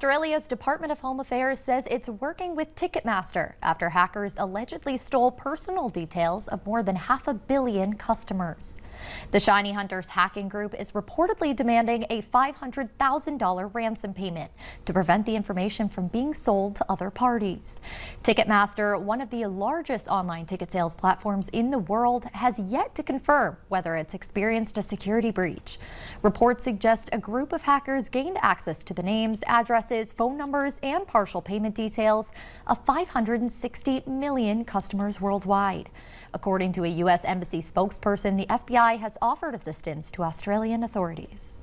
Australia's Department of Home Affairs says it's working with Ticketmaster after hackers allegedly stole personal details of more than 500 million customers. The Shiny Hunters hacking group is reportedly demanding a $500,000 ransom payment to prevent the information from being sold to other parties. Ticketmaster, one of the largest online ticket sales platforms in the world, has yet to confirm whether it's experienced a security breach. Reports suggest a group of hackers gained access to the names, addresses, phone numbers, and partial payment details of 560 million customers worldwide. According to a U.S. Embassy spokesperson, the FBI has offered assistance to Australian authorities.